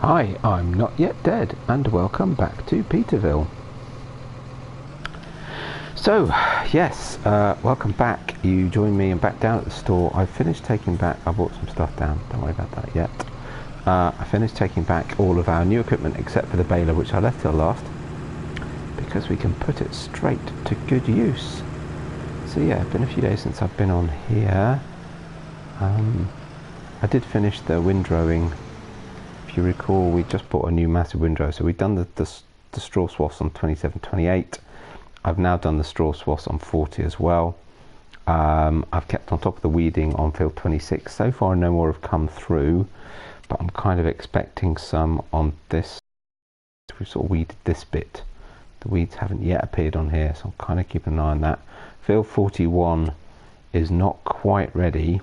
Hi, I'm Not Yet Dead, and welcome back to Petervill. So, yes, welcome back. You joined me and back down at the store. I finished taking back, I brought some stuff down, don't worry about that yet. I finished taking back all of our new equipment except for the baler, which I left till last, because we can put it straight to good use. So yeah, it's been a few days since I've been on here. I did finish the windrowing. If you recall, we just bought a new massive windrow, so we've done the straw swaths on 27, 28. I've now done the straw swaths on 40 as well. I've kept on top of the weeding on field 26. So far no more have come through, but I'm kind of expecting some on this. We've sort of weeded this bit. The weeds haven't yet appeared on here, so I'm kind of keeping an eye on that. Field 41 is not quite ready.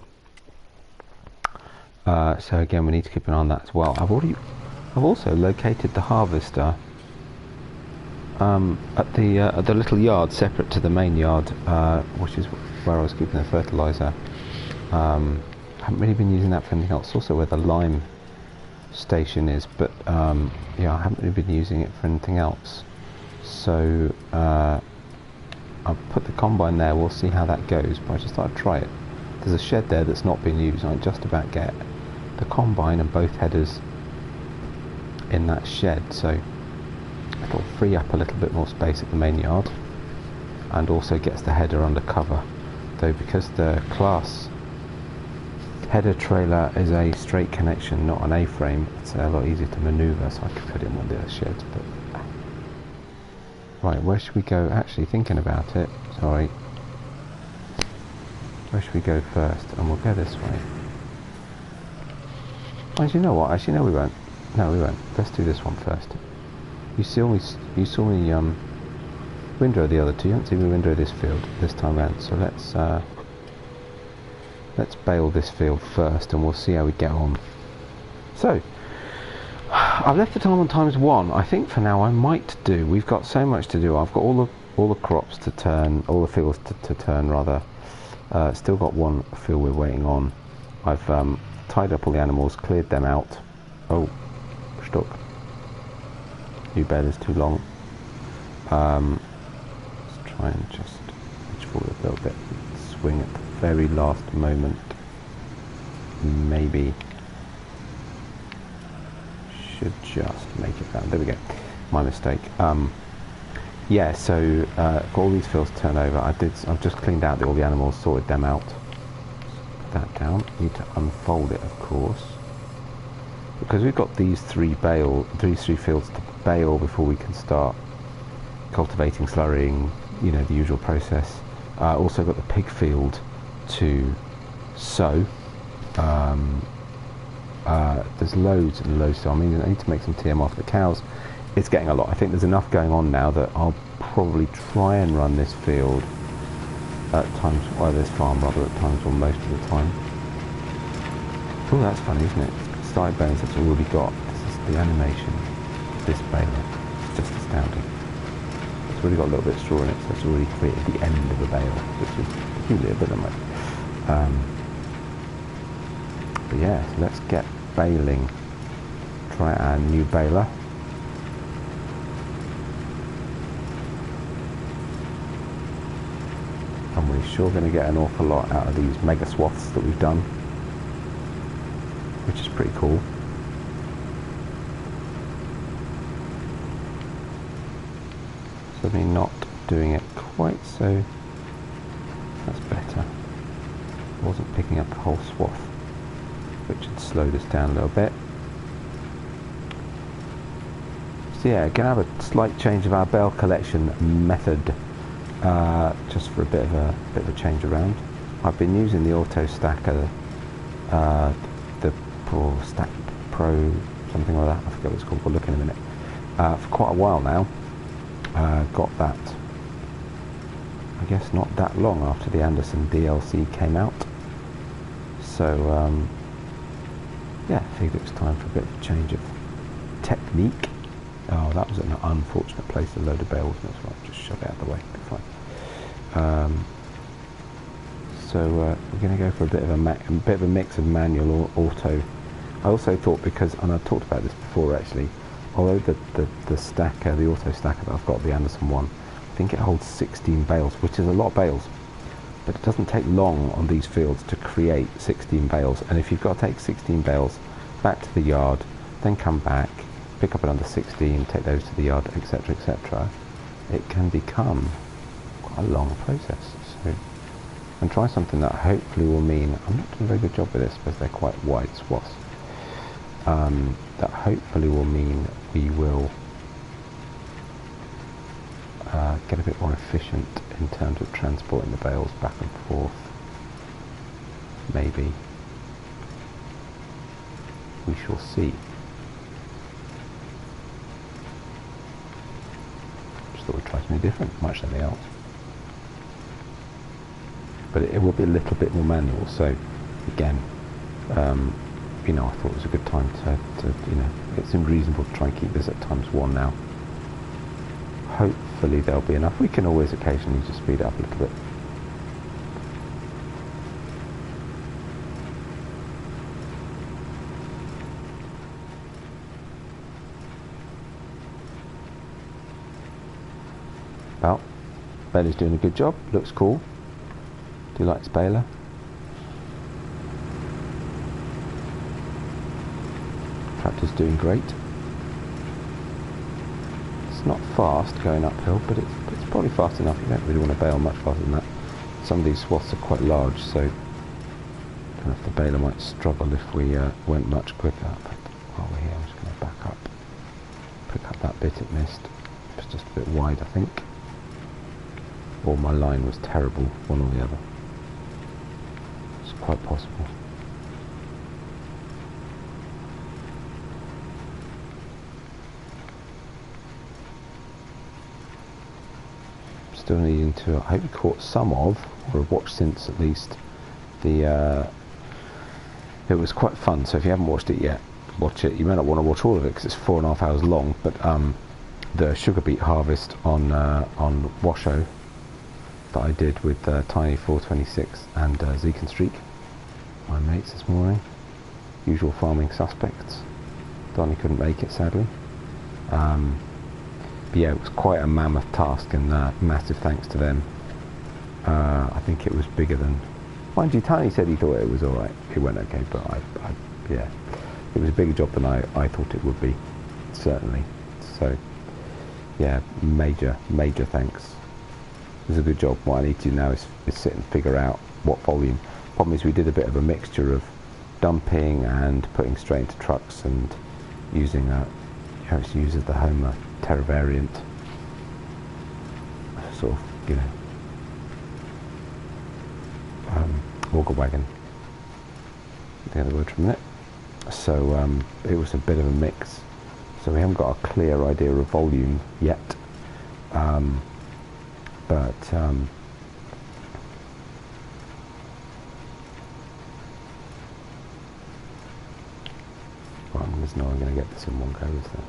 So again, we need to keep an eye on that as well. I've also located the harvester at the little yard separate to the main yard, which is where I was keeping the fertilizer. I haven't really been using that for anything else. Also where the lime station is, but yeah, I haven't really been using it for anything else. So I'll put the combine there. We'll see how that goes, but I just thought I'd try it. There's a shed there that's not been used, and I just about get the combine and both headers in that shed, so it'll free up a little bit more space at the main yard, and also gets the header under cover. Though because the class header trailer is a straight connection, not an A-frame, it's a lot easier to manoeuvre, so I could put it in one of the other sheds. But right, where should we go? Actually, thinking about it, sorry. Where should we go first? And we'll go this way. Actually, you know what? Actually, no, we won't. No, we won't. Let's do this one first. You saw me windrow the other two. You haven't seen me windrow this field this time round. So let's bale this field first, and we'll see how we get on. So I've left the time on ×1. I think for now I might do. We've got so much to do. I've got all the crops to turn, all the fields to turn rather. Still got one field we're waiting on. I've tied up all the animals, cleared them out. Oh, stuck. New bed is too long. Let's try and just edge forward a little bit. Swing at the very last moment. Maybe. Should just make it down. There we go. My mistake. Yeah, so got all these fields turned over. I've just cleaned out all the animals, sorted them out. Put that down. Need to unfold it, of course, because we've got these three fields to bale before we can start cultivating, slurrying, you know, the usual process. Also got the pig field to sow. There's loads and loads. So I mean, I need to make some TM off the cows. It's getting a lot. I think there's enough going on now that I'll probably try and run this field at times, or this farm rather, at times, or most of the time. Oh, that's funny, isn't it? Side baling that's already got. This is the animation. This baler. It's just astounding. It's already got a little bit of straw in it, so it's already created the end of a bale, which is peculiar, but anyway. But yeah, so let's get baling. Try our new baler. And we're sure going to get an awful lot out of these mega swaths that we've done, which is pretty cool. Certainly not doing it quite so. That's better. Wasn't picking up the whole swath, which had slowed us down a little bit. So yeah, going to have a slight change of our bale collection method. Just for a bit of a change around. I've been using the auto stacker, the Stack Pro something like that. I forget what it's called. We'll look in a minute. For quite a while now. Got that. I guess not that long after the Anderson DLC came out. So yeah, I figured it was time for a bit of a change of technique. Oh, that was an unfortunate place to load a bale, wasn't it? So I'll just shove it out of the way. Be fine. So we're going to go for a bit of a mix of manual or auto. I also thought, because, and I've talked about this before actually, although the stacker, the auto stacker that I've got, the Anderson one, I think it holds 16 bales, which is a lot of bales, but it doesn't take long on these fields to create 16 bales, and if you've got to take 16 bales back to the yard, then come back, pick up another 16, take those to the yard, etc, etc, it can become quite a long process. So, and try something that hopefully will mean, I'm not doing a very good job with this because they're quite wide swaths, that hopefully will mean we will get a bit more efficient in terms of transporting the bales back and forth. Maybe. We shall see. Just thought we'd try something different, much like anything else. But it will be a little bit more manual, so again, you know, I thought it was a good time to you know, it seemed reasonable to try and keep this at ×1 now. Hopefully there'll be enough. We can always occasionally just speed it up a little bit. Well, Bailey's doing a good job, looks cool. Do you like this baler? Tractor's doing great. It's not fast going uphill, but it's probably fast enough. You don't really want to bale much faster than that. Some of these swaths are quite large, so I don't know if the baler might struggle if we went much quicker. But while we're here, I'm just going to back up, pick up that bit it missed. It's just a bit wide, I think. Or my line was terrible, one or the other. It's quite possible. Still needing to, I hope you caught some of, or have watched since at least, the, it was quite fun, so if you haven't watched it yet, watch it. You may not want to watch all of it because it's 4.5 hours long, but the sugar beet harvest on Washoe that I did with Tiny 426 and Zeke and Streak, my mates this morning, usual farming suspects. Donnie couldn't make it, sadly. But yeah, it was quite a mammoth task, and massive thanks to them. I think it was bigger than, mind you, Tiny said he thought it was alright, it went okay, but yeah, it was a bigger job than I thought it would be, certainly. So yeah, major thanks. It was a good job. What I need to do now is sit and figure out what volume. Problem is we did a bit of a mixture of dumping and putting straight into trucks and using it uses the Homer Terra variant, sort of, you know, auger wagon, the other word from it. So it was a bit of a mix, so we haven't got a clear idea of volume yet, but well, there's no way I'm going to get this in one go, is there?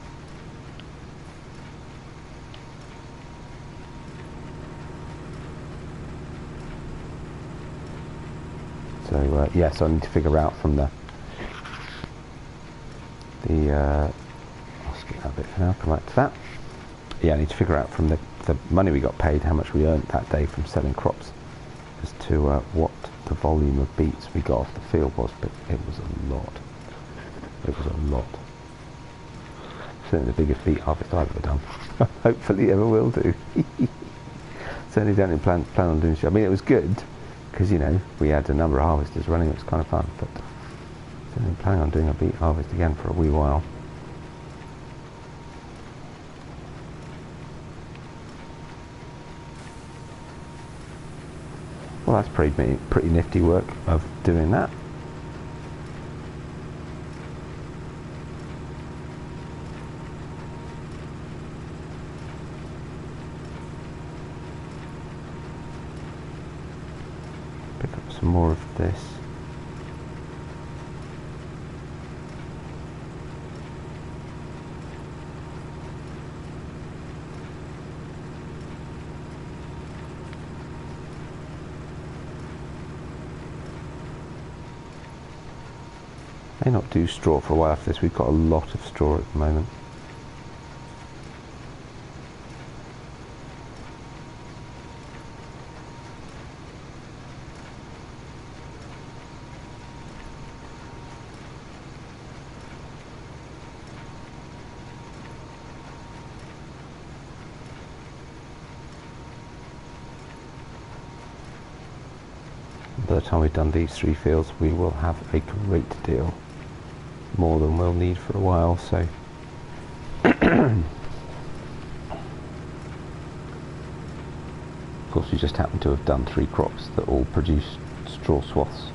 So yeah, so I need to figure out from the I'll skip that bit for now, come back to that. Yeah, I need to figure out from the money we got paid, how much we earned that day from selling crops, as to what the volume of beets we got off the field was, but it was a lot. It was a lot. Certainly the biggest beet harvest I've ever done. Hopefully ever will do. Certainly don't plan on doing so. I mean, it was good, because, you know, we had a number of harvesters running, it was kind of fun, but certainly planning on doing a beet harvest again for a wee while. Well, that's pretty nifty work of doing that. Pick up some more of this. May not do straw for a while after this. We've got a lot of straw at the moment. By the time we've done these 3 fields, we will have a great deal more than we'll need for a while. So of course we just happen to have done 3 crops that all produce straw swaths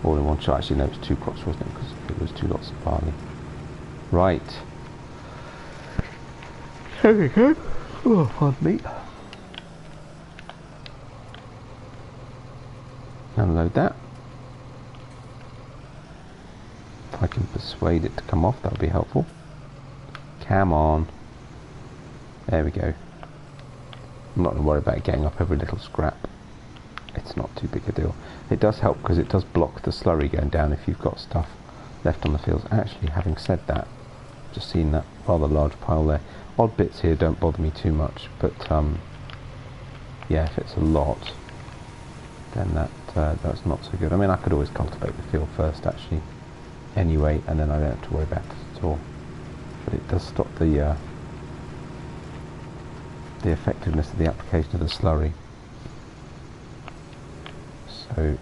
all in one shot. Actually no, it was 2 crops, wasn't it, because it was 2 lots of barley. Right, there we go. Oh, pardon me. Unload that. If I can persuade it to come off, that would be helpful. Come on. There we go. I'm not going to worry about getting up every little scrap. It's not too big a deal. It does help because it does block the slurry going down if you've got stuff left on the fields. Actually, having said that, just seen that rather large pile there. Odd bits here don't bother me too much, but yeah, if it's a lot, then that's not so good. I mean, I could always cultivate the field first, actually, anyway, and then I don't have to worry about it at all. But it does stop the effectiveness of the application of the slurry. So,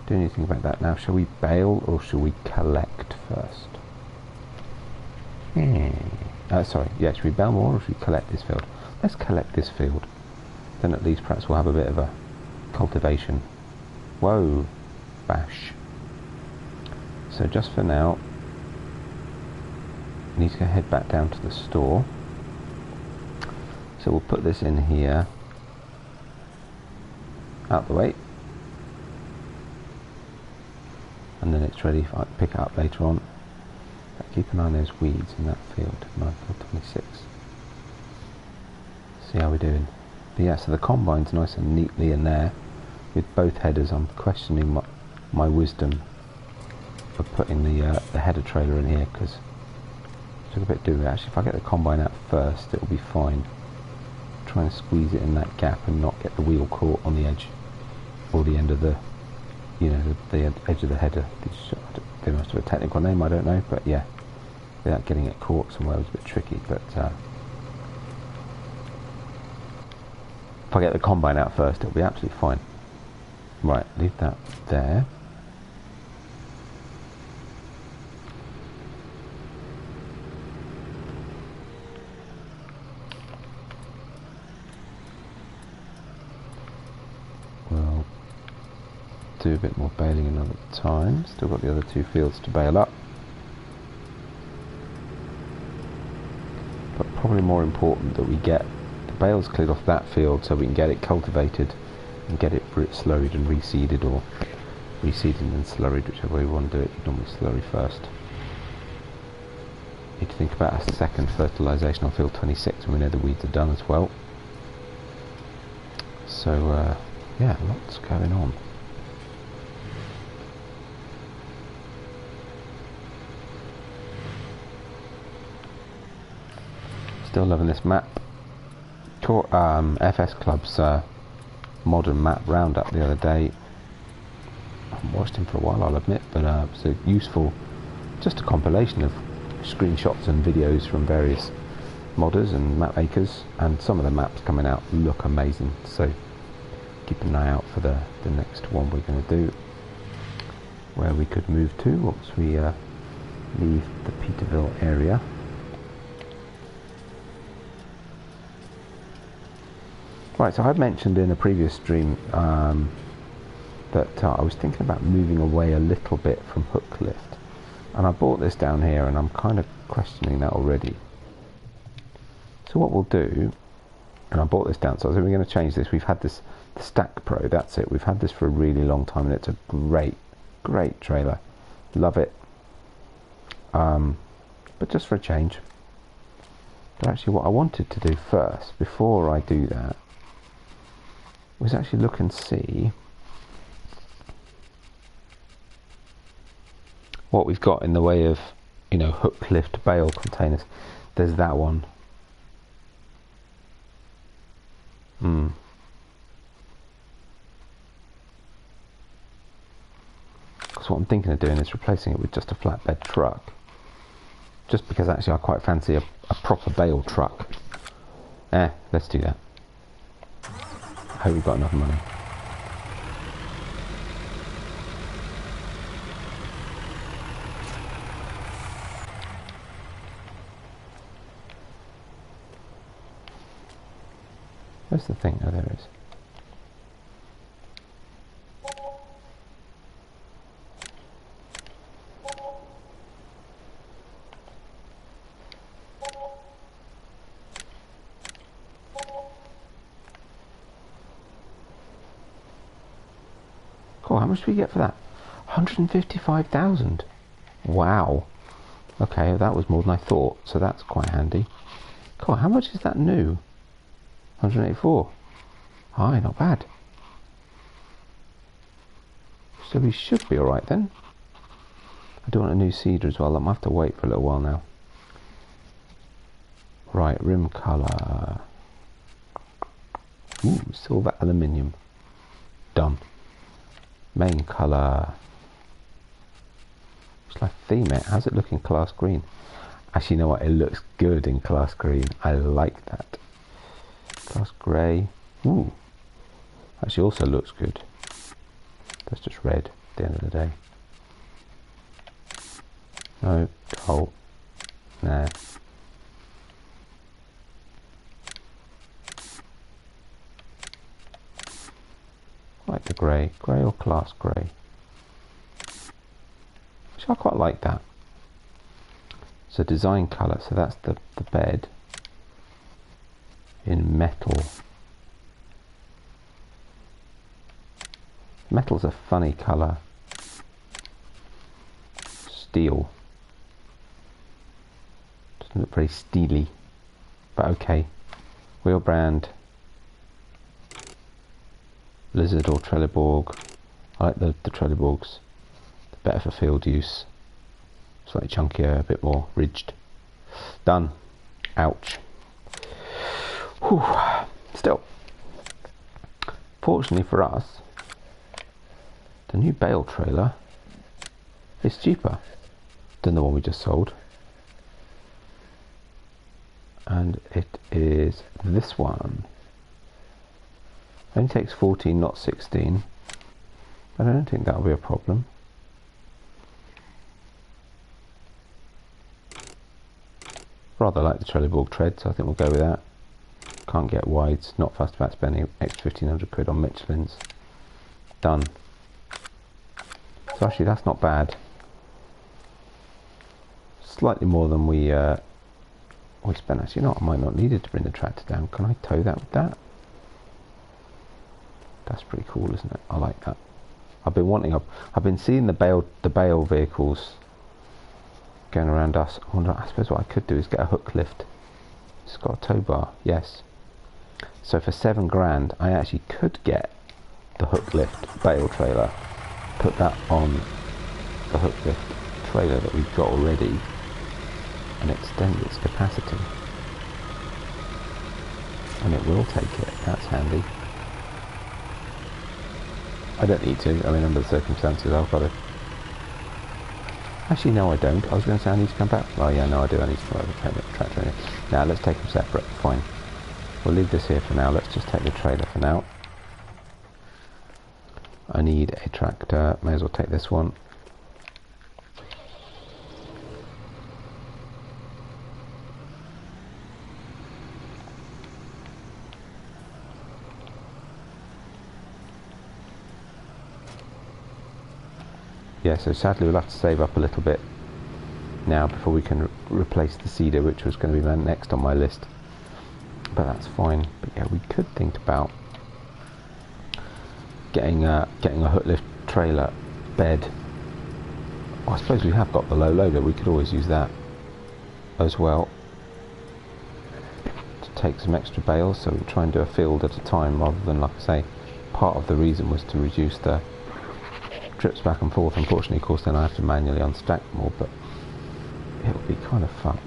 do anything about that now. Shall we bale or shall we collect first? Sorry, yeah, should we bale more or should we collect this field? Let's collect this field. Then at least perhaps we'll have a bit of a cultivation. Whoa, bash. So just for now, I need to head back down to the store. So we'll put this in here, out the way, and then it's ready for I pick it up later on. But keep an eye on those weeds in that field. 9.26. See how we're doing. But yeah, so the combine's nice and neatly in there with both headers. I'm questioning my wisdom of putting the header trailer in here because it took a bit to do it. Actually, if I get the combine out first, it'll be fine. Try and squeeze it in that gap and not get the wheel caught on the edge or the end of the, you know, the edge of the header. They must have a technical name, I don't know, but yeah, without getting it caught somewhere was a bit tricky. But if I get the combine out first, it'll be absolutely fine. Right, leave that there. We'll do a bit more baling another time. Still got the other 2 fields to bale up. But probably more important that we get the bales cleared off that field so we can get it cultivated and get it slurried and reseeded, or reseeded and then slurried, whichever way we want to do it. You normally slurry first. Need to think about a second fertilisation on field 26 and we know the weeds are done as well. So yeah, lots going on. Still loving this map. FS Club's modern map roundup the other day. I haven't watched him for a while, I'll admit, but it's a useful, just a compilation of screenshots and videos from various modders and map makers, and some of the maps coming out look amazing, so keep an eye out for the next one we're going to do, where we could move to once we leave the Petervill area. Right, so I've mentioned in a previous stream that I was thinking about moving away a little bit from hook lift, and I bought this down here and I'm kind of questioning that already. So what we'll do, and I bought this down, so we're going to change this. We've had this, the Stack Pro, that's it. We've had this for a really long time and it's a great trailer. Love it. But just for a change. But actually what I wanted to do first, before I do that, was actually look and see what we've got in the way of, you know, hook lift bale containers. There's that one. Because what I'm thinking of doing is replacing it with just a flatbed truck. Just because actually I quite fancy a proper bale truck. Let's do that. I hope we've got enough money. Where's the thing? Oh, there it is. Cool, how much do we get for that? 155,000. Wow. Okay, that was more than I thought, so that's quite handy. Cool, how much is that new? 184. Aye, not bad. So we should be alright then. I do want a new seeder as well. I might have to wait for a little while now. Right, rim colour. Ooh, silver aluminium. Done. Main colour. It's like theme it. How's it look in class green? Actually, you know what? It looks good in class green. I like that. Class grey. Ooh. Actually also looks good. That's just red at the end of the day. No. Oh. Nah. Like the grey. Grey or class grey? Actually, I quite like that. So design colour. So that's the bed. In metal. Metal's a funny colour. Steel. Doesn't look very steely. But okay. Wheel brand. Lizard or Trelleborg. I like the Trelleborgs. They're better for field use. Slightly chunkier, a bit more ridged. Done. Ouch. Whew. Still, fortunately for us, the new bale trailer is cheaper than the one we just sold, and it is this one. It only takes 14, not 16, but I don't think that'll be a problem. Rather like the Trelleborg tread, so I think we'll go with that. Can't get wides, not fussed about spending extra 1,500 quid on Michelin's. Done. So actually that's not bad. Slightly more than we spent. Actually, you know what, I might not need it to bring the tractor down. Can I tow that with that? That's pretty cool, isn't it? I like that. I've been seeing the bale vehicles going around us. I suppose what I could do is get a hook lift. It's got a tow bar, yes. So for £7,000, I actually could get the hook lift bale trailer, put that on the hook lift trailer that we've got already, and extend its capacity. And it will take it. That's handy. I don't need to. I mean, under the circumstances, I've got to. Actually, no, I don't. I was going to say I need to come back. Oh, yeah, no, I do. I need to come over the tractor in it. Now, let's take them separate. Fine. We'll leave this here for now. Let's just take the trailer for now. I need a tractor. May as well take this one. Yeah, so sadly we'll have to save up a little bit now before we can replace the seeder, which was going to be next on my list. But that's fine. But yeah, we could think about getting a hook lift trailer bed. Oh, I suppose we have got the low loader. We could always use that as well to take some extra bales. So we try and do a field at a time rather than, like I say, part of the reason was to reduce the trips back and forth. Unfortunately, of course, then I have to manually unstack them all, but it'll be kind of fun.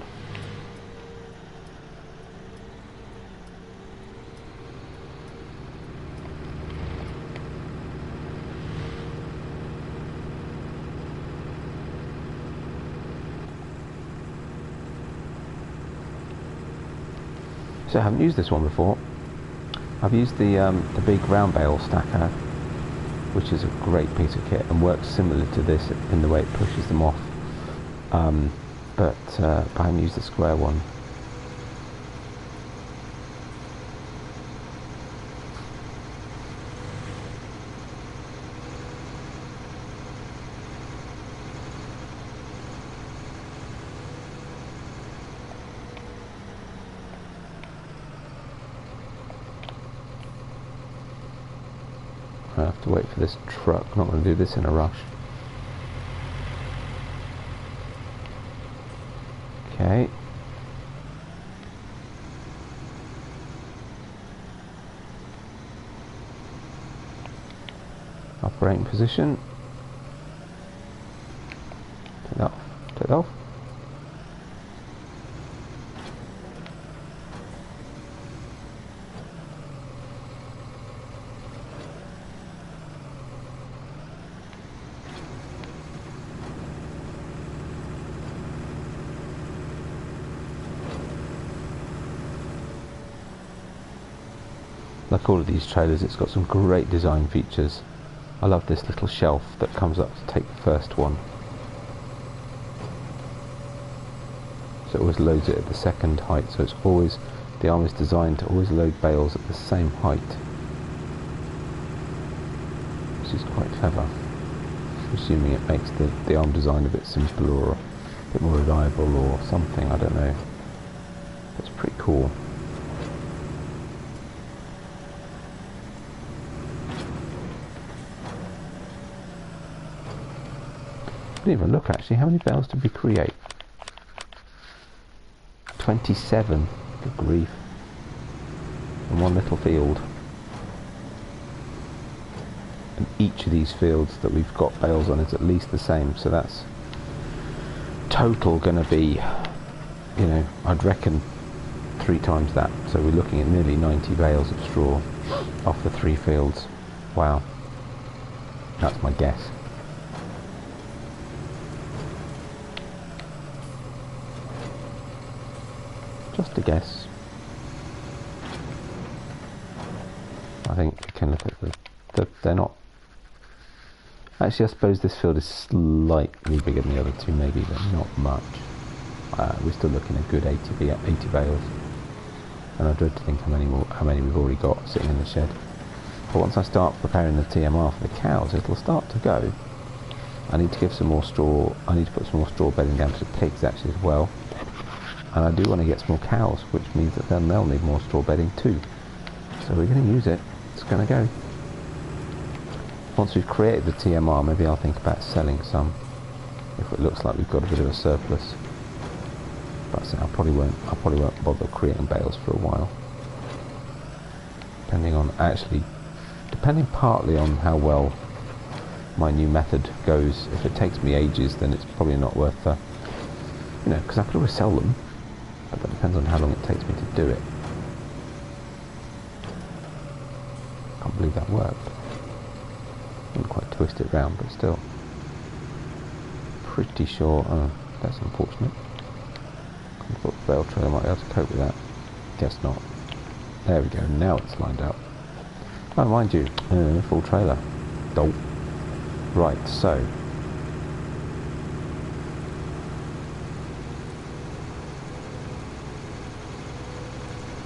So I haven't used this one before. I've used the big round bale stacker, which is a great piece of kit and works similar to this in the way it pushes them off. But I haven't used the square one. I have to wait for this truck. I'm not going to do this in a rush. Okay. Operating position. Take that off. Take that off. Like all of these trailers, it's got some great design features. I love this little shelf that comes up to take the first one. So it always loads it at the second height, so it's always, the arm is designed to always load bales at the same height. Which is quite clever. Assuming it makes the arm design a bit simpler or a bit more reliable or something, I don't know. That's pretty cool. I didn't even look actually, how many bales did we create? 27, good grief, in one little field. And each of these fields that we've got bales on is at least the same, so that's total going to be, you know, I'd reckon 3 times that. So we're looking at nearly 90 bales of straw off the 3 fields. Wow, that's my guess. Just a guess. I think we can look at they're not. Actually, I suppose this field is slightly bigger than the other 2, maybe, but not much. We're still looking at good 80 bales, and I dread to think how many we've already got sitting in the shed. But once I start preparing the TMR for the cows, it'll start to go. I need to give some more straw. I need to put some more straw bedding down for the pigs actually as well. And I do want to get some more cows, which means that then they'll need more straw bedding too. So we're going to use it. It's going to go. Once we've created the TMR, maybe I'll think about selling some, if it looks like we've got a bit of a surplus. But I probably won't bother creating bales for a while. Depending partly on how well my new method goes. If it takes me ages, then it's probably not worth the, you know, because I could always sell them. But that depends on how long it takes me to do it. Can't believe that worked. Didn't quite twist it round, but still. Pretty sure. Oh, that's unfortunate. I thought the bale trailer might be able to cope with that. Guess not. There we go. Now it's lined up. Oh, mind you, full trailer. Dope. Right, so.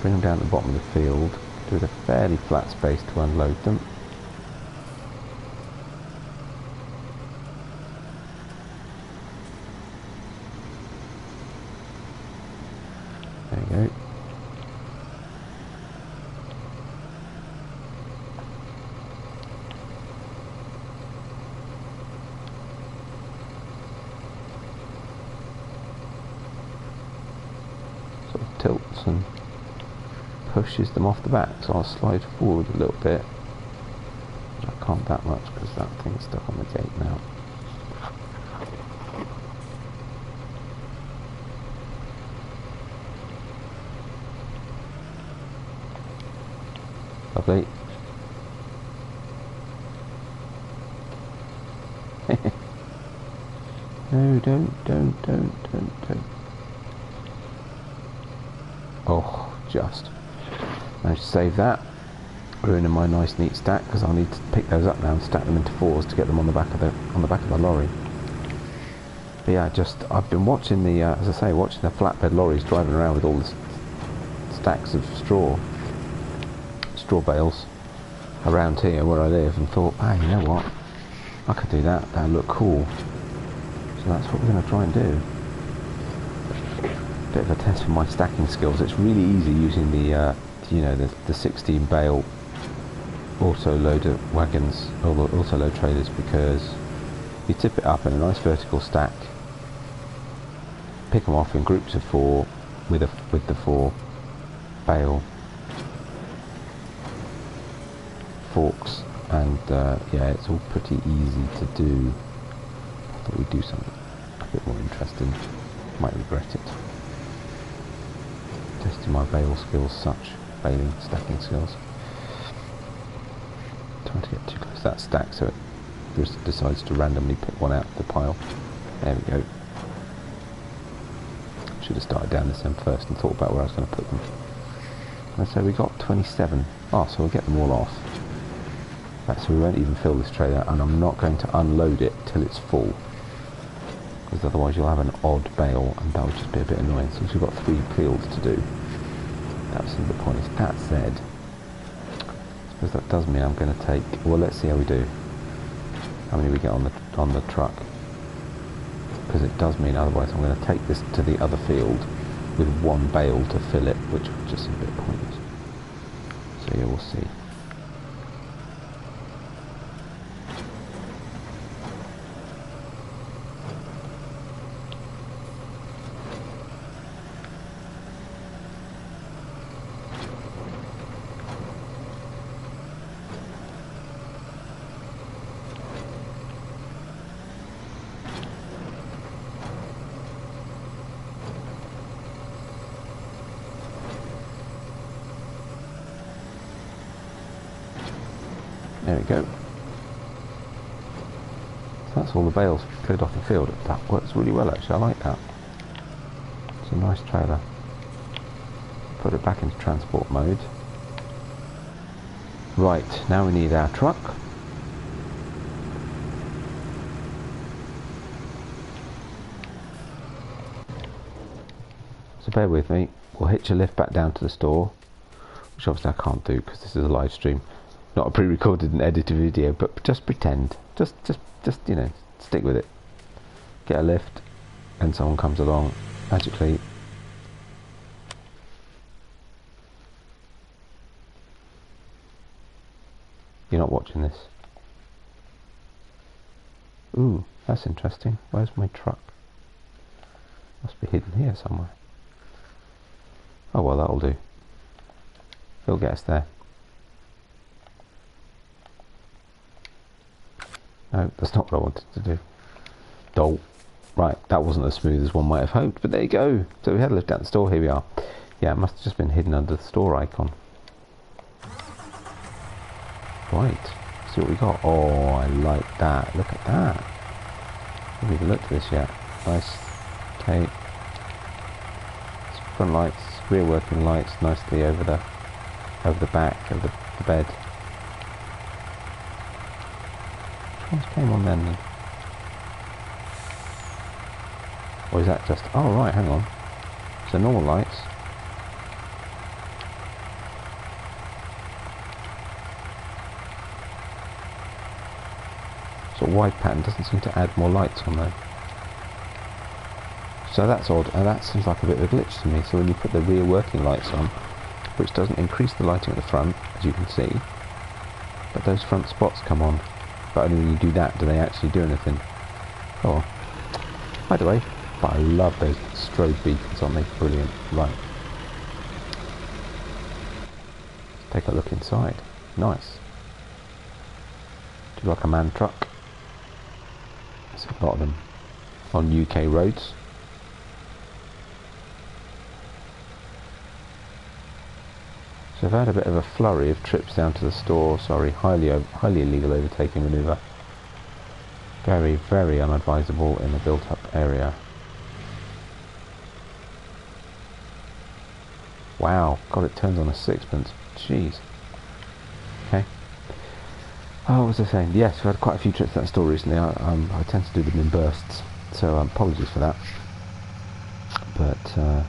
Bring them down to the bottom of the field, do a fairly flat space to unload them. There you go. Sort of tilts and pushes them off the back, so I'll slide forward a little bit. I can't that much because that thing's stuck on the gate now. Lovely. No, don't. Oh, just managed to save that. Ruining my nice neat stack because I'll need to pick those up now and stack them into fours to get them on the back of the lorry. But yeah, I've been watching the as I say, watching the flatbed lorries driving around with all the stacks of straw bales around here where I live, and thought, hey, you know what? I could do that. That'd look cool. So that's what we're going to try and do. Bit of a test for my stacking skills. It's really easy using the the 16 bale auto loader wagons or the auto load trailers, because you tip it up in a nice vertical stack, pick them off in groups of 4 with the 4 bale forks, and yeah, it's all pretty easy to do. I thought we'd do something a bit more interesting. Might regret it. Testing my bale skills, baling, stacking skills. Trying to get too close to that stack so it just decides to randomly pick one out of the pile. There we go. Should have started down this end first and thought about where I was going to put them. And so we got 27. Oh, so we'll get them all off. Right, so we won't even fill this trailer, and I'm not going to unload it till it's full, because otherwise you'll have an odd bale and that would just be a bit annoying. Since we've got 3 fields to do, that's the point. That said, I suppose that does mean I'm going to take, well, let's see how we do, how many we get on the truck, because it does mean otherwise I'm going to take this to the other field with 1 bale to fill it, which would just seem a bit pointless. So yeah, we'll see. There we go. So that's all the bales cleared off the field. That works really well actually, I like that. It's a nice trailer. Put it back into transport mode. Right, now we need our truck. So bear with me, we'll hitch a lift back down to the store, which obviously I can't do because this is a live stream. Not a pre-recorded and edited video, but just pretend. Just you know, stick with it. Get a lift, and someone comes along magically. You're not watching this. Ooh, that's interesting. Where's my truck? Must be hidden here somewhere. Oh well, that'll do. He'll get us there. No, that's not what I wanted to do. Dolt. Right, that wasn't as smooth as one might have hoped, but there you go. So we had to lift out the store, here we are. Yeah, it must have just been hidden under the store icon. Right, see what we got. Oh, I like that. Look at that. I haven't even looked at this yet. Nice. Okay. Front lights, rear working lights, nicely over the back, over the bed. Came on then. Or is that just, oh right, hang on, so normal lights, sort of wide pattern doesn't seem to add more lights on there, so that's odd, and that seems like a bit of a glitch to me. So when you put the rear working lights on, which doesn't increase the lighting at the front, as you can see, but those front spots come on. But only when you do that do they actually do anything. Oh, by the way, but I love those strobe beacons on me. Brilliant. Right. Let's take a look inside. Nice. like a man truck. There's a lot of them on UK roads. So I've had a bit of a flurry of trips down to the store. Sorry, highly illegal overtaking manoeuvre. Very, very unadvisable in a built-up area. Wow, God, it turns on a sixpence. Jeez. Okay. Oh, what was I saying? Yes, we've had quite a few trips to that store recently. I tend to do them in bursts, so apologies for that. But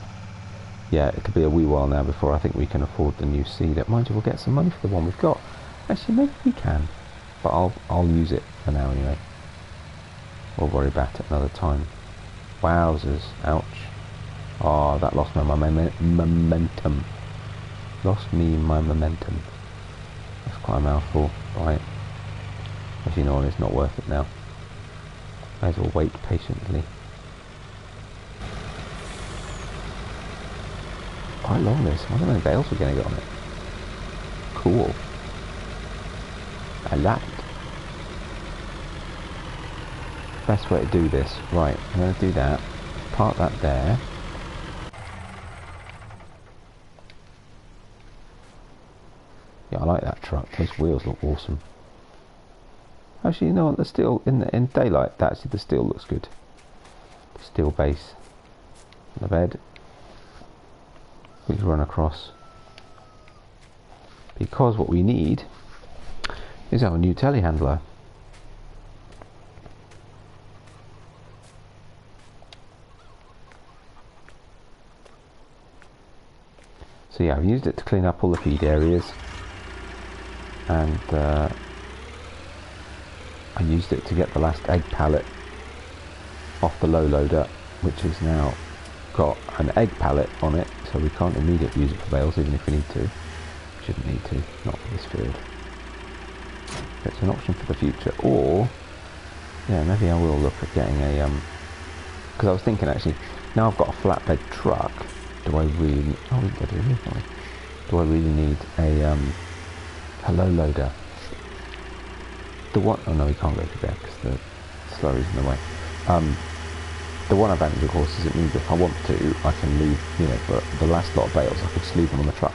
yeah, it could be a wee while now before I think we can afford the new seeder. Mind you, we'll get some money for the one we've got. Actually, maybe we can, but I'll use it for now anyway. We'll worry about it another time. Wowzers! Ouch! Oh, that lost my momentum. Lost me my momentum. That's quite a mouthful. Right. As you know, it's not worth it now. May as well wait patiently. Quite long this. I don't know if else we're going to get on it. Cool. I like it. Best way to do this. Right, I'm going to do that. Park that there. Yeah, I like that truck. Those wheels look awesome. Actually, you know what? The steel in daylight, actually the steel looks good. The steel base on the bed. We can run across, because what we need is our new telehandler. So yeah, I've used it to clean up all the feed areas, and I used it to get the last egg pallet off the low loader, which has now got an egg pallet on it, so we can't immediately use it for bales even if we need to. Shouldn't need to, not for this field. It's an option for the future, or yeah, maybe I will look at getting a because I was thinking actually, now I've got a flatbed truck, do I really, oh we can get it here, can't we? Do I really need a low loader? The one, oh no, we can't go through there because the slurry's in the way. The one advantage, of course, is it means if I want to, I can leave, you know, for the last lot of bales, I could just leave them on the truck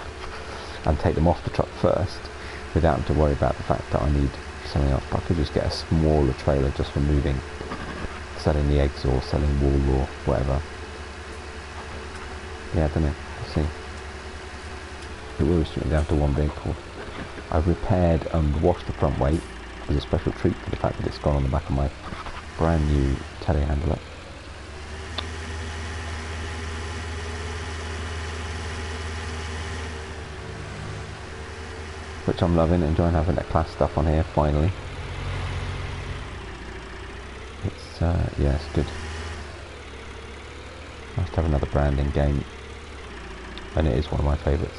and take them off the truck first without having to worry about the fact that I need something else. But I could just get a smaller trailer just for moving, selling the eggs or selling wool or whatever. Yeah, I don't know, we'll see. It will restrict down to one vehicle. I've repaired and washed the front weight as a special treat for the fact that it's gone on the back of my brand new telehandler. Which I'm loving, enjoying having that class stuff on here finally. It's yeah, it's good. Nice to have another branding game, and it is one of my favourites.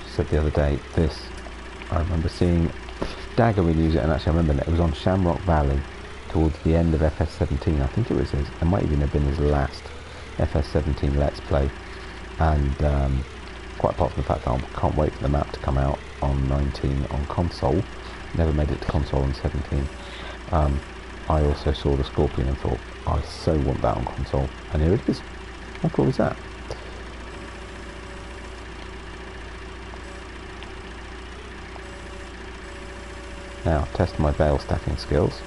Said the other day, this I remember seeing Dagger really use it, and actually I remember that it was on Shamrock Valley towards the end of FS17. I think it was his, it might even have been his last FS17 Let's Play, and quite apart from the fact that I can't wait for the map to come out on 19 on console. Never made it to console on 17. I also saw the Scorpion and thought, I so want that on console, and here it is. How cool is that? Now, test my bale stacking skills.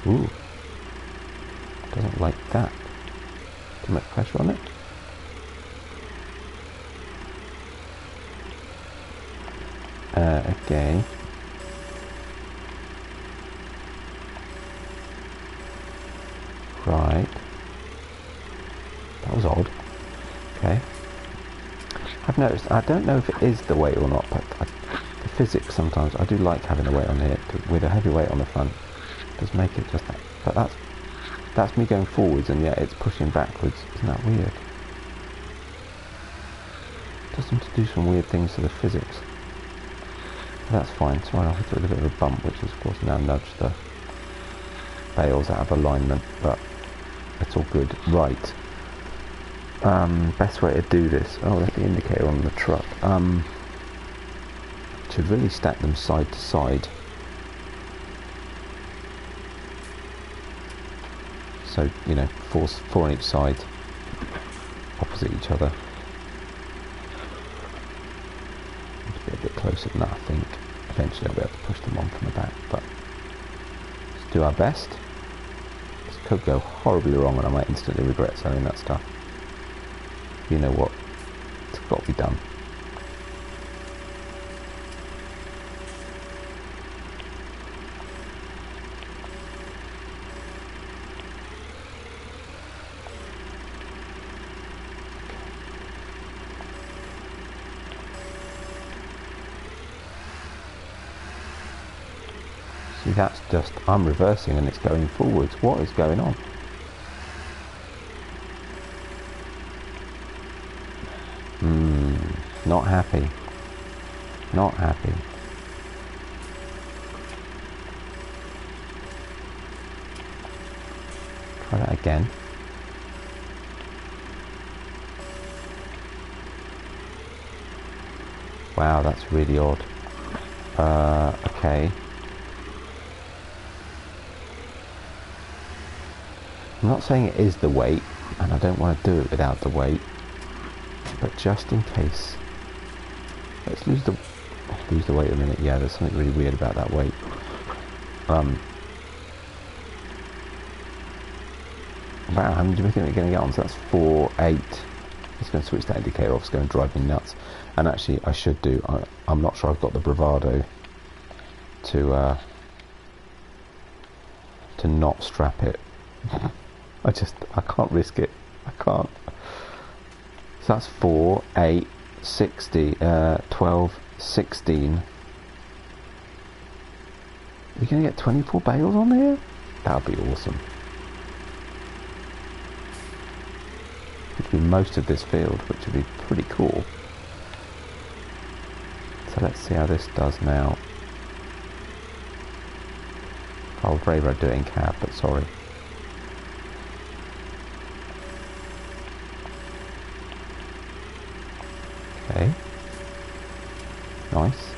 Ooh, doesn't like that. Too much pressure on it. Okay. Right. That was odd. Okay. I've noticed, I don't know if it is the weight or not, but the physics sometimes, I do like having the weight on here with a heavy weight on the front. Does make it just that, but that's me going forwards and yet it's pushing backwards. Isn't that weird? It does seem to do some weird things to the physics. But that's fine. So I hit it with a bit of a bump, which has of course now nudged the bales out of alignment, but it's all good. Right. Best way to do this. Oh, there's the indicator on the truck. Should really stack them side to side. So, you know, four on each side, opposite each other. Need to be a bit closer than that, I think. Eventually I'll be able to push them on from the back, but let's do our best. This could go horribly wrong and I might instantly regret selling that stuff. You know what? It's got to be done. See, that's just, I'm reversing and it's going forwards. What is going on? Not happy. Not happy. Try that again. Wow, that's really odd. Okay. I'm not saying it is the weight, and I don't want to do it without the weight, but just in case. Let's lose the weight a minute. Yeah, there's something really weird about that weight. About how many do we think we're going to get on? So that's 4, 8. It's going to switch that indicator off. It's going to drive me nuts. And actually, I should do. I'm not sure I've got the bravado to not strap it. I can't risk it. I can't. So that's 4, 8, 60, 12, 16. Are we going to get 24 bales on there? That would be awesome. Which would be most of this field, which would be pretty cool. So let's see how this does now. I would rather do it in cab, but sorry. Okay. Nice.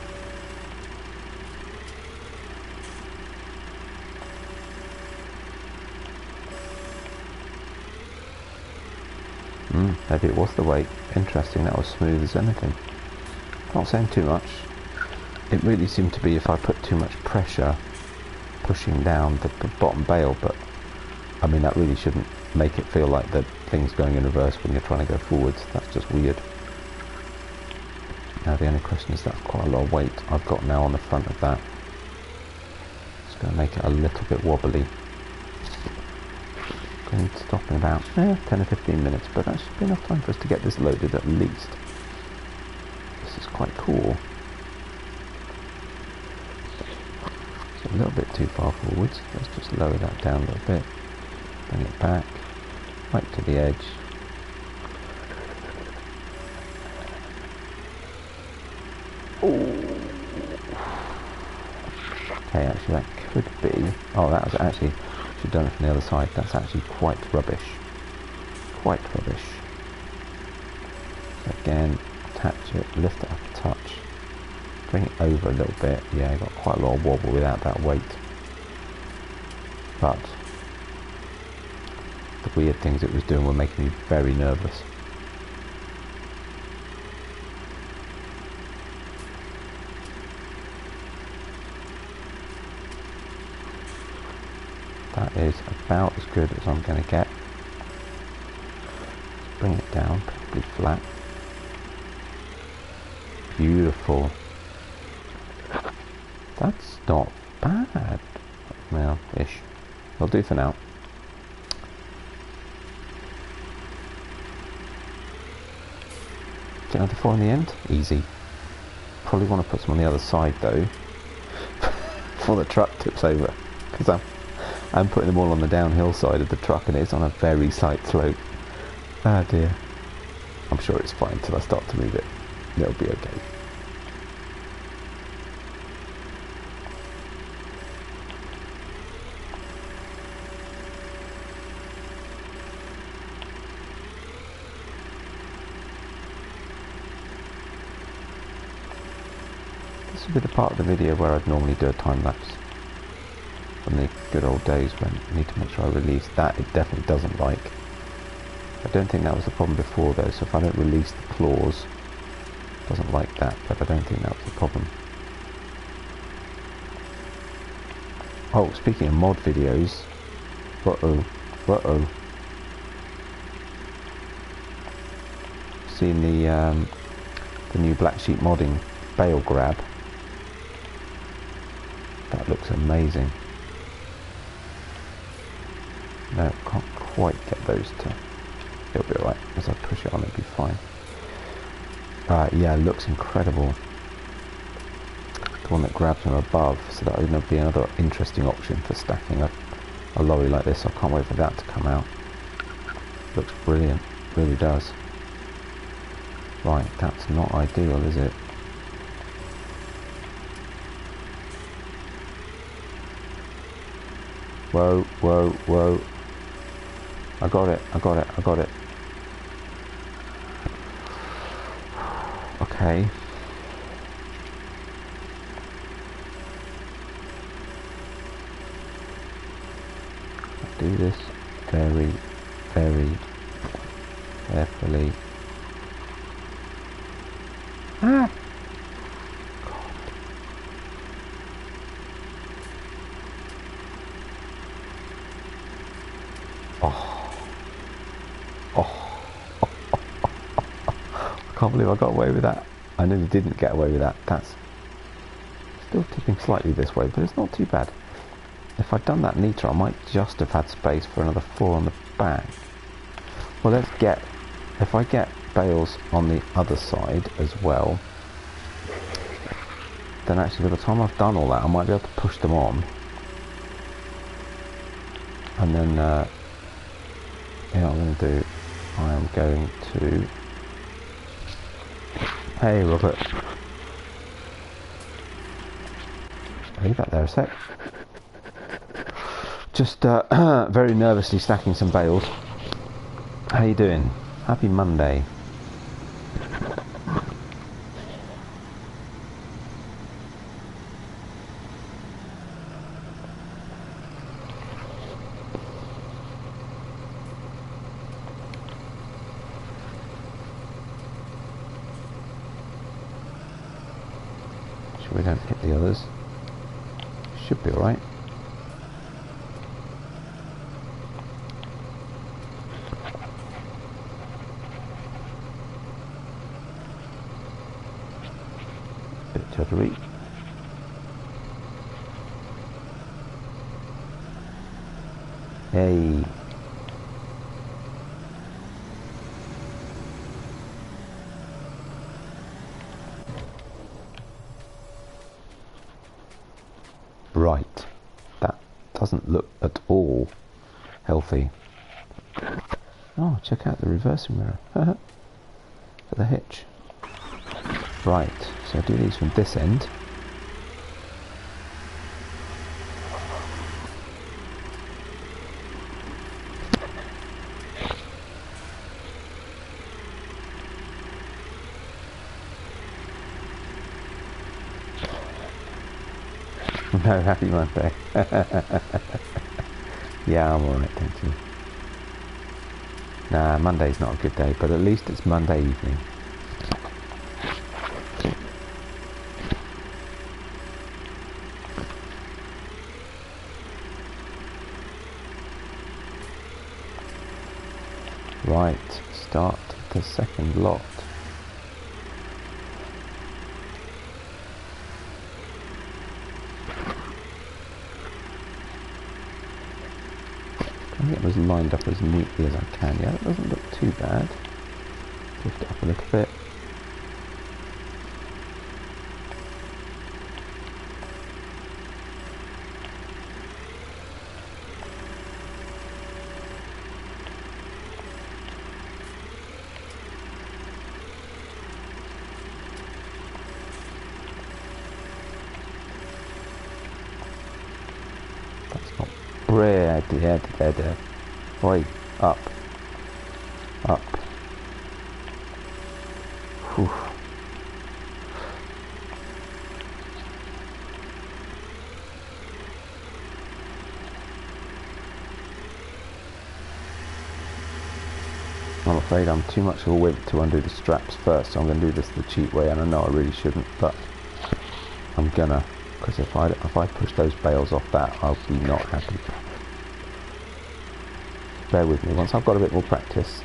Maybe it was the weight. Interesting, that was smooth as anything. Not saying too much. It really seemed to be if I put too much pressure pushing down the bottom bale, but I mean that really shouldn't make it feel like the thing's going in reverse when you're trying to go forwards. That's just weird. Now the only question is that's quite a lot of weight I've got now on the front of that. It's going to make it a little bit wobbly. Going to stop in about 10 or 15 minutes, but that should be enough time for us to get this loaded at least. This is quite cool. It's a little bit too far forwards. Let's just lower that down a little bit. Bring it back, right to the edge. Ooh. Okay, actually that could be... Oh, that was actually... Should have done it from the other side. That's actually quite rubbish. Quite rubbish. So again, attach it, lift it up a touch. Bring it over a little bit. Yeah, got quite a lot of wobble without that weight. But the weird things it was doing were making me very nervous. That is about as good as I'm going to get. Let's bring it down, probably flat. Beautiful. That's not bad. Well, ish. It'll do for now. Get another 4 in the end? Easy. Probably want to put some on the other side though. Before the truck tips over. Because I'm putting them all on the downhill side of the truck and it's on a very slight slope. Ah dear. I'm sure it's fine until I start to move it. It'll be okay. would be the part of the video where I'd normally do a time lapse from the good old days when I need to make sure I release that. It definitely doesn't like. I don't think that was the problem before though, so if I don't release the claws, it doesn't like that, but I don't think that was the problem. Oh, speaking of mod videos, seen the new Blacksheep modding bale grab. That looks amazing. No, can't quite get those to. It'll be alright as I push it on. It'll be fine. Yeah, it looks incredible. The one that grabs from above, so that would be another interesting option for stacking a lorry like this. I can't wait for that to come out. Looks brilliant, really does. Right, that's not ideal, is it? Whoa, whoa, whoa. I got it, I got it, I got it. Okay. Do this very, very carefully. Ah! God. Oh. Oh. I can't believe I got away with that. I nearly didn't get away with that. That's still tipping slightly this way, but it's not too bad. If I'd done that in E.T.A, I might just have had space for another 4 on the back. Well, if I get bales on the other side as well, then actually by the time I've done all that, I might be able to push them on. And then, yeah, what I'm going to do, I am going to... Hey, Robert. Leave that there a sec. Just very nervously stacking some bales. How you doing? Happy Monday. Sure we don't hit the others. Should be alright. Gery. Hey. Right. That doesn't look at all healthy. Oh, check out the reversing mirror. For the hitch. Right, so I do these from this end. No, happy Monday. Yeah, I'm alright, thank you. Nah, Monday's not a good day, but at least it's Monday evening. Right, start the second lot. Trying to get those lined up as neatly as I can. Yeah, that doesn't look too bad. Lift it up a little bit. Dead. Oi, up. Up. Whew. afraid I'm too much of a wimp to undo the straps first, so I'm going to do this the cheap way, and I know I really shouldn't, but I'm gonna, because if I push those bales off that, I'll be not happy. Bear with me. Once I've got a bit more practice,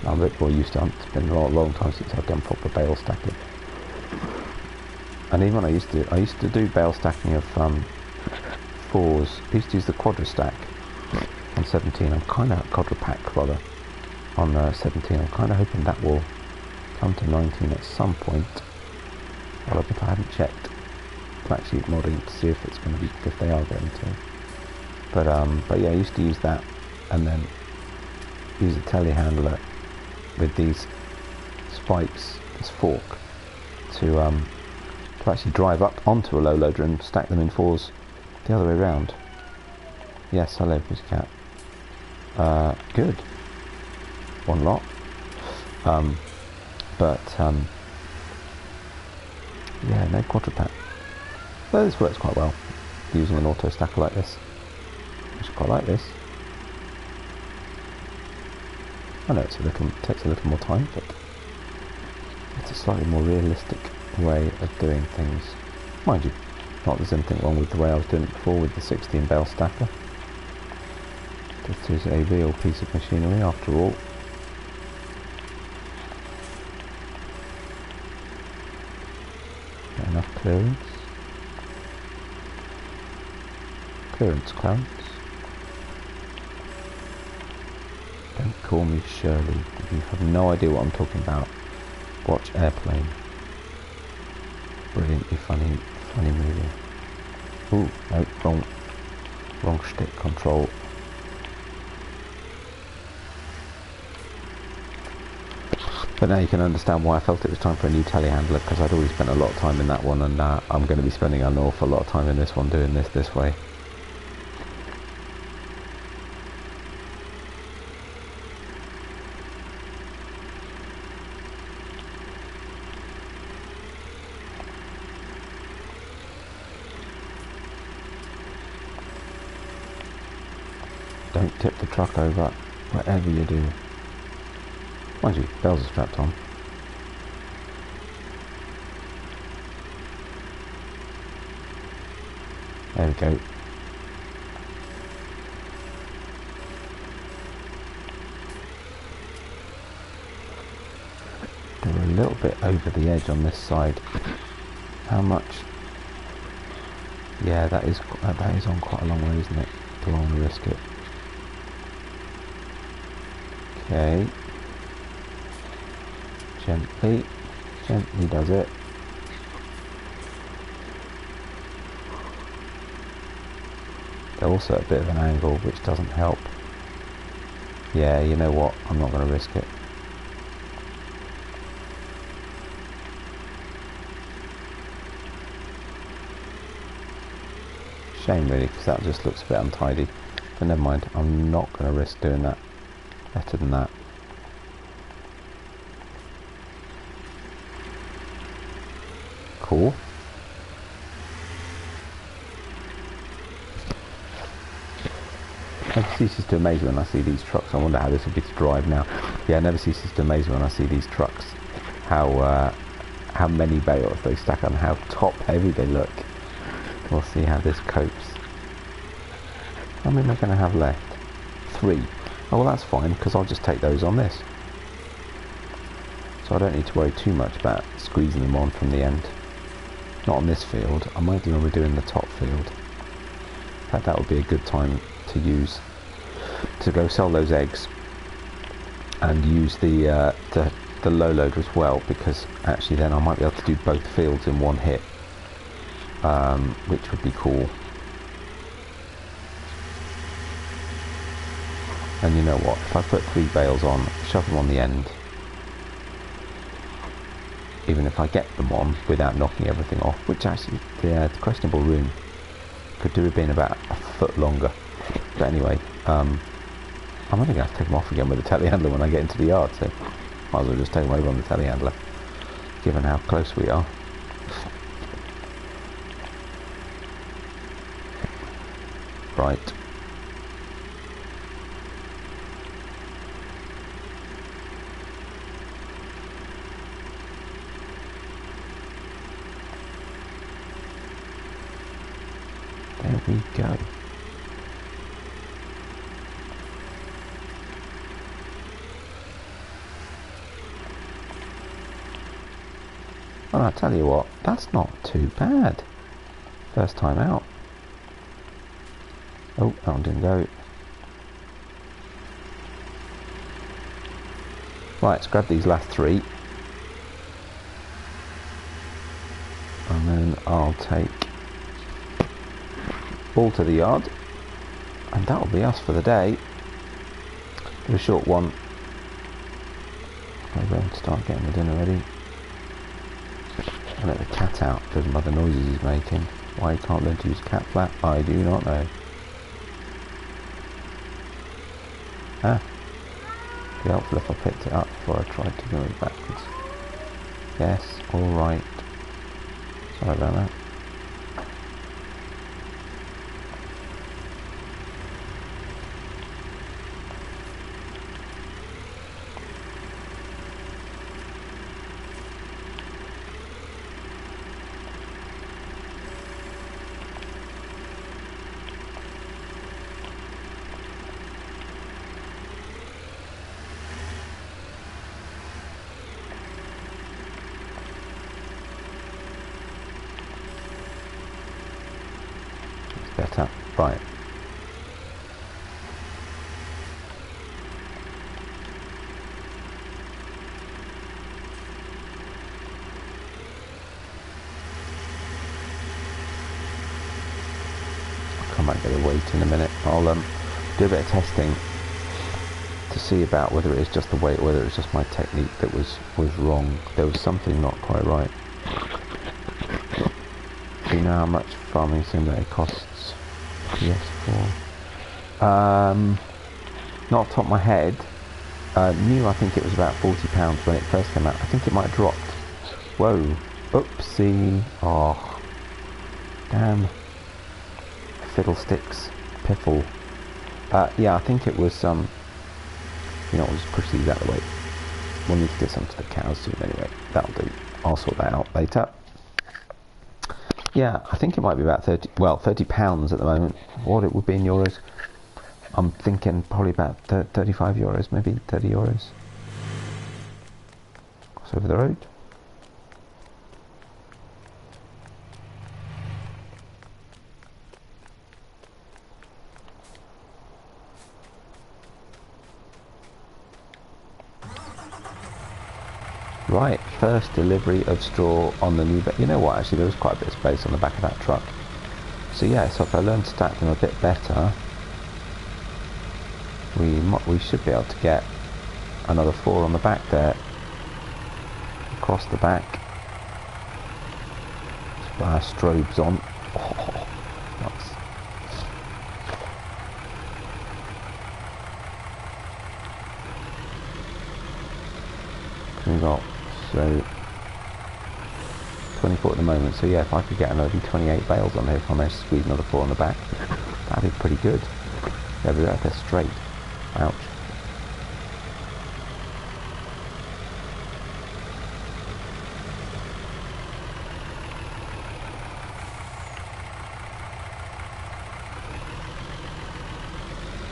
I'm a bit more used to it. It's been a long time since I've done proper bale stacking. And even when I used to do bale stacking of 4s, I used to use the quadra stack on 17. I'm kind of quadra pack rather on 17. I'm kind of hoping that will come to 19 at some point. Well, I haven't checked Blacksheep modding to see if it's going to be, if they are going to. But yeah, I used to use that, and then use a telehandler with these spikes, this fork, to actually drive up onto a low loader and stack them in 4s the other way around. Yes, hello pussycat. Good. One lot. Yeah, no quadra pack. But this works quite well using an auto stacker like this. I actually quite like this. I know it's takes a little more time, but it's a slightly more realistic way of doing things. Mind you, not there's anything wrong with the way I was doing it before with the 16 bale stacker. This is a real piece of machinery after all. Get enough clearance. Clearance. Don't call me Shirley. If you have no idea what I'm talking about, watch Airplane. Brilliantly funny movie. Ooh, no, wrong stick control. But now you can understand why I felt it was time for a new telehandler, because I'd already spent a lot of time in that one, and I'm going to be spending an awful lot of time in this one doing this way. Don't tip the truck over, whatever you do. Mind you, bells are strapped on. There we go. They're a little bit over the edge on this side. How much? Yeah, that is on quite a long way, isn't it? Do I want to risk it? Okay. Gently does it. They're also at a bit of an angle, which doesn't help. Yeah, you know what? I'm not going to risk it. Shame really, because that just looks a bit untidy. But never mind, I'm not going to risk doing that. Better than that. Cool. Never ceases to amaze me when I see these trucks. I wonder how this will be to drive now. Yeah, never ceases to amaze me when I see these trucks. How many bales they stack on, how top heavy they look. We'll see how this copes. How many am I going to have left? 3. Oh well, that's fine, because I'll just take those on this. So I don't need to worry too much about squeezing them on from the end. Not on this field. I might do when we're doing the top field. In fact, that would be a good time to use to go sell those eggs and use the low loader as well, because actually then I might be able to do both fields in one hit, which would be cool. And you know what? If I put 3 bales on, shove them on the end. Even if I get them on without knocking everything off, which actually, the questionable room could do with being about a foot longer. But anyway, I'm only going to have to take them off again with the telehandler when I get into the yard, so might as well just take them over on the telehandler, given how close we are. Right. we go. And I tell you what, that's not too bad. First time out. Oh, that one didn't go. Right, let's grab these last three. And then I'll take all to the yard. And that'll be us for the day. Do a short one. I'll go and start getting the dinner ready. And let the cat out because of the noises he's making. Why he can't learn to use cat flap, I do not know. Ah. It'd be helpful if I picked it up before I tried to move backwards. Yes, alright. Sorry about that. Better. Right. I'll come back and get the weight in a minute. I'll do a bit of testing to see about whether it is just the weight or whether it's just my technique that was wrong. There was something not quite right. Do you know how much Farming Simulator costs? PS4. Not off the top of my head. New, I think it was about £40 when it first came out. I think it might have dropped. Whoa. Oopsie. Oh. Damn. Fiddlesticks. Piffle. Yeah, I think it was, you know, I'll just push these out of the way. We'll need to get some to the cows soon anyway. That'll do. I'll sort that out later. Yeah, I think it might be about £30 at the moment. What it would be in euros, I'm thinking probably about 35 euros, maybe 30 euros. Cross over the road. Right, first delivery of straw on the new bed. You know what, actually there was quite a bit of space on the back of that truck. So yeah, so if I learn to stack them a bit better, we should be able to get another 4 on the back there. Across the back. Let's put our strobes on. Oh, nice. We got so 24 at the moment, so yeah, if I could get another 28 bales on here, if I managed to squeeze another 4 on the back, that'd be pretty good. Yeah, but they're straight. Ouch.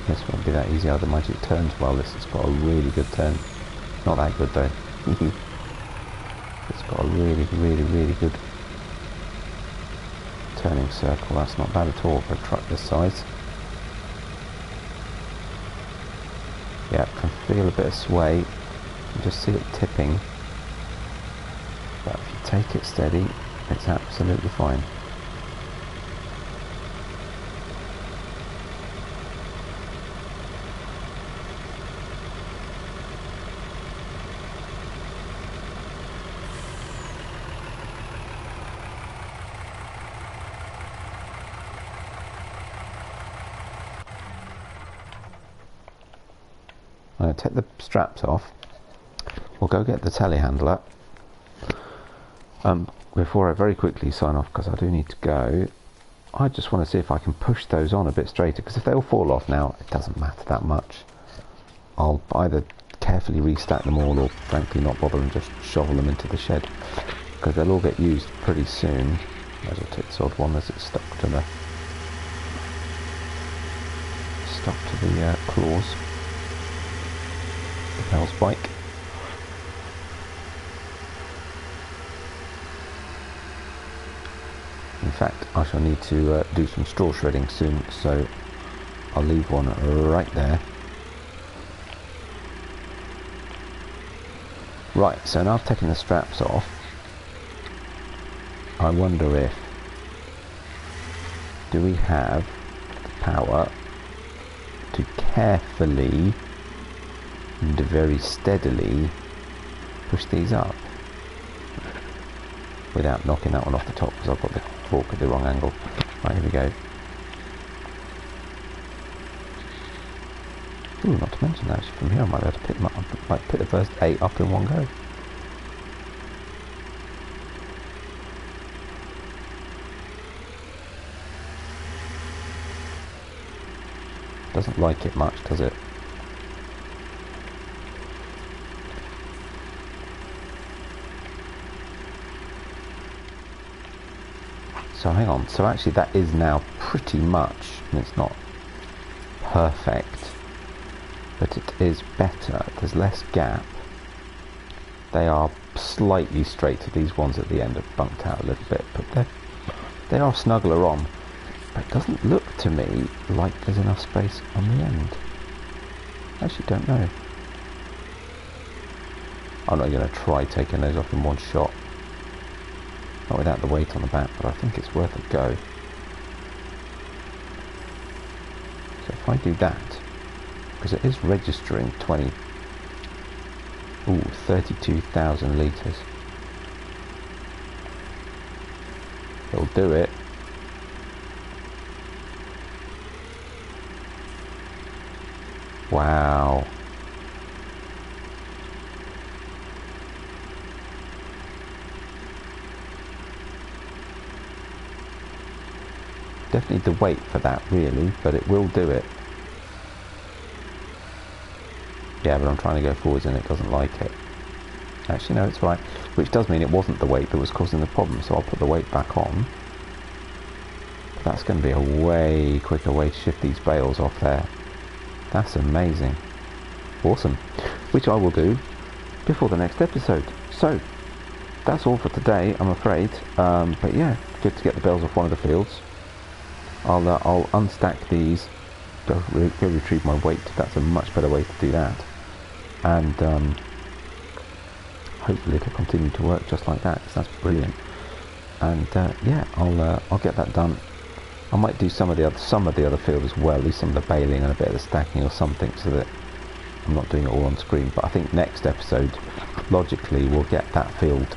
This won't be that easy either, mind you, it turns well. This has got a really good turn. Not that good though. It's got a really good turning circle. That's not bad at all for a truck this size. Yeah, can feel a bit of sway. You can just see it tipping. But if you take it steady, it's absolutely fine. I'm going to take the straps off. We'll go get the telehandler. Before I very quickly sign off, because I do need to go, I just want to see if I can push those on a bit straighter, because if they all fall off now, it doesn't matter that much. I'll either carefully restack them all, or frankly not bother and just shovel them into the shed, because they'll all get used pretty soon. Might as well take this odd one as it's stuck to the up to the claws, the bell spike. In fact, I shall need to do some straw shredding soon, so I'll leave one right there. Right, so now I've taken the straps off, I wonder if, do we have the power to carefully and very steadily push these up without knocking that one off the top, because I've got the fork at the wrong angle. Right, here we go. Ooh, not to mention that, actually, from here I might be able to pick them up. I might pick the first 8 up in one go. Doesn't like it much, does it? So hang on, so actually that is now pretty much, and it's not perfect, but it is better. There's less gap. They are slightly straighter. These ones at the end have bumped out a little bit, but they are snuggler on. But it doesn't look to me like there's enough space on the end. I actually don't know. I'm not going to try taking those off in one shot. Not without the weight on the back, but I think it's worth a go. So if I do that, because it is registering 32,000 litres. It'll do it. Wow. Definitely the weight for that, really, but it will do it. Yeah, but I'm trying to go forwards and it doesn't like it. Actually, no, it's right. Which does mean it wasn't the weight that was causing the problem, so I'll put the weight back on. But that's going to be a way quicker way to shift these bales off there. That's amazing. Awesome. Which I will do before the next episode. So, that's all for today, I'm afraid. But yeah, good to get the bales off one of the fields. I'll unstack these, go retrieve my weight. That's a much better way to do that. And hopefully it'll continue to work just like that, because that's brilliant. And yeah, I'll get that done. I might do some of the other field as well, at least some of the baling and a bit of the stacking or something, so that I'm not doing it all on screen. But I think next episode, logically, we'll get that field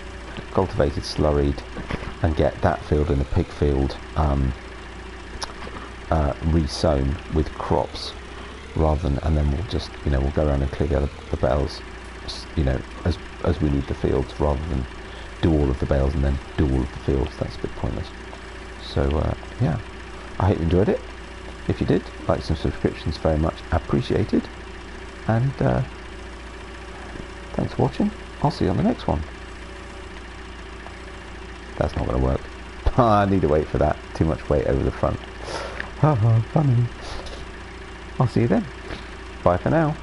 cultivated, slurried, and get that field in the pig field re-sown with crops, rather than, and then we'll just, we'll go around and clear the bales, as we need the fields, rather than do all of the bales and then do all of the fields. That's a bit pointless. So yeah, I hope you enjoyed it. If you did, likes and subscriptions very much appreciated. And thanks for watching. I'll see you on the next one. That's not going to work. I need to wait for that. Too much weight over the front. Haha, funny. I'll see you then. Bye for now.